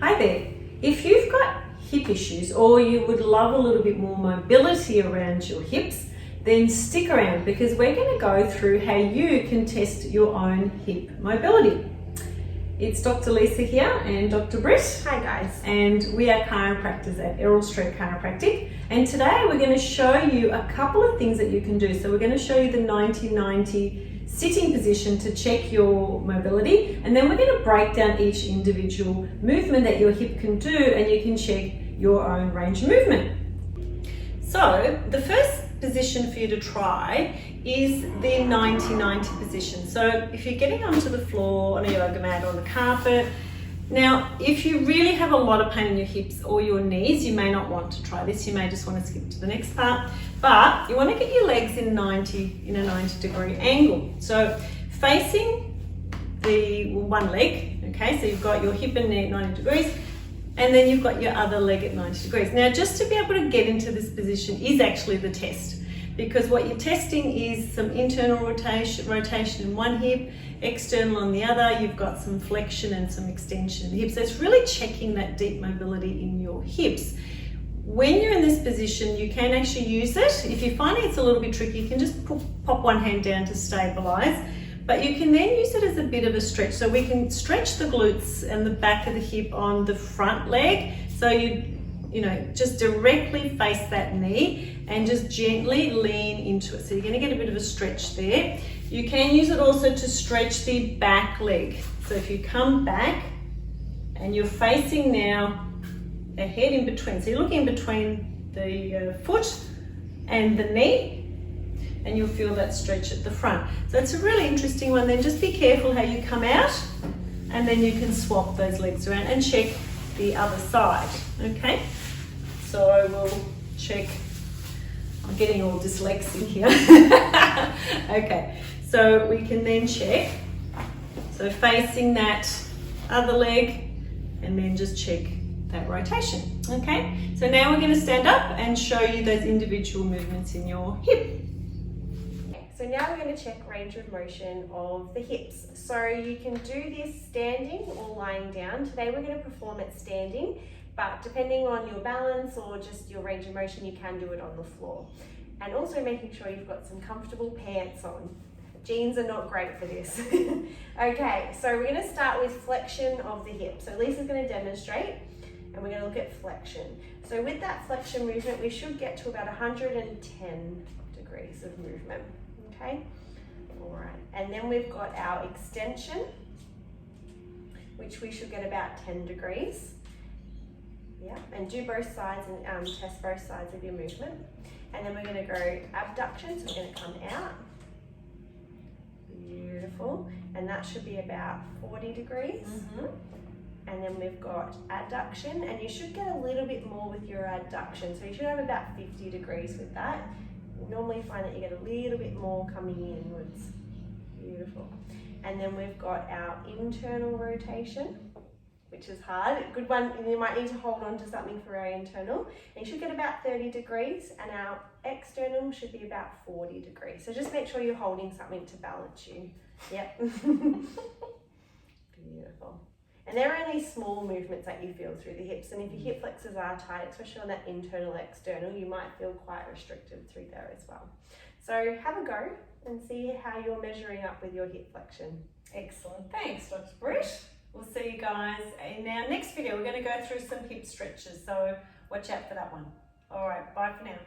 Hi there. If you've got hip issues or you would love a little bit more mobility around your hips, then stick around because we're going to go through how you can test your own hip mobility. It's Dr. Lisa here and Dr. Britt. Hi guys. And we are chiropractors at Errol Street Chiropractic. And today we're going to show you a couple of things that you can do. So we're going to show you the 90-90 sitting position to check your mobility, and then we're going to break down each individual movement that your hip can do, and you can check your own range of movement. So the first position for you to try is the 90-90 position. So if you're getting onto the floor on a yoga mat or on the carpet, now if you really have a lot of pain in your hips or your knees, you may not want to try this. You may just want to skip to the next part, but you want to get your legs in a 90-degree angle. So facing the one leg, okay, so you've got your hip and knee at 90 degrees, and then you've got your other leg at 90 degrees. Now, just to be able to get into this position is actually the test, because what you're testing is some internal rotation in one hip, external on the other. You've got some flexion and some extension in the hips. So it's really checking that deep mobility in your hips. When you're in this position, you can actually use it. If you're finding it's a little bit tricky, you can just pop one hand down to stabilize. But you can then use it as a bit of a stretch. So we can stretch the glutes and the back of the hip on the front leg. So you know, just directly face that knee and just gently lean into it. So you're going to get a bit of a stretch there. You can use it also to stretch the back leg. So if you come back and you're facing now a head in between. So you're looking between the foot and the knee, and you'll feel that stretch at the front. So it's a really interesting one. Then just be careful how you come out, and then you can swap those legs around and check the other side, okay? So we'll check, I'm getting all dyslexic here. Okay, so we can then check, so facing that other leg, and then just check that rotation, okay? So now we're going to stand up and show you those individual movements in your hip. So now we're going to check range of motion of the hips. So you can do this standing or lying down. Today we're going to perform it standing, but depending on your balance or just your range of motion, you can do it on the floor. And also making sure you've got some comfortable pants on. Jeans are not great for this. Okay, so we're going to start with flexion of the hip. So Lisa's going to demonstrate, and we're going to look at flexion. So with that flexion movement, we should get to about 110 degrees of movement. Okay, all right, and then we've got our extension, which we should get about 10 degrees. Yeah, and do both sides and test both sides of your movement. And then we're going to go abduction, so we're going to come out. Beautiful, and that should be about 40 degrees. And then we've got adduction, and you should get a little bit more with your adduction, so you should have about 50 degrees with that. You normally find that you get a little bit more coming inwards. Beautiful. And then we've got our internal rotation, which is hard. Good one, you might need to hold on to something for our internal. And you should get about 30 degrees, and our external should be about 40 degrees. So just make sure you're holding something to balance you. Yep. Beautiful. And they're only small movements that you feel through the hips. And if your hip flexors are tight, especially on that internal external, you might feel quite restricted through there as well. So have a go and see how you're measuring up with your hip flexion. Excellent. Thanks, Dr. Britt. We'll see you guys in our next video. We're going to go through some hip stretches, so watch out for that one. All right, bye for now.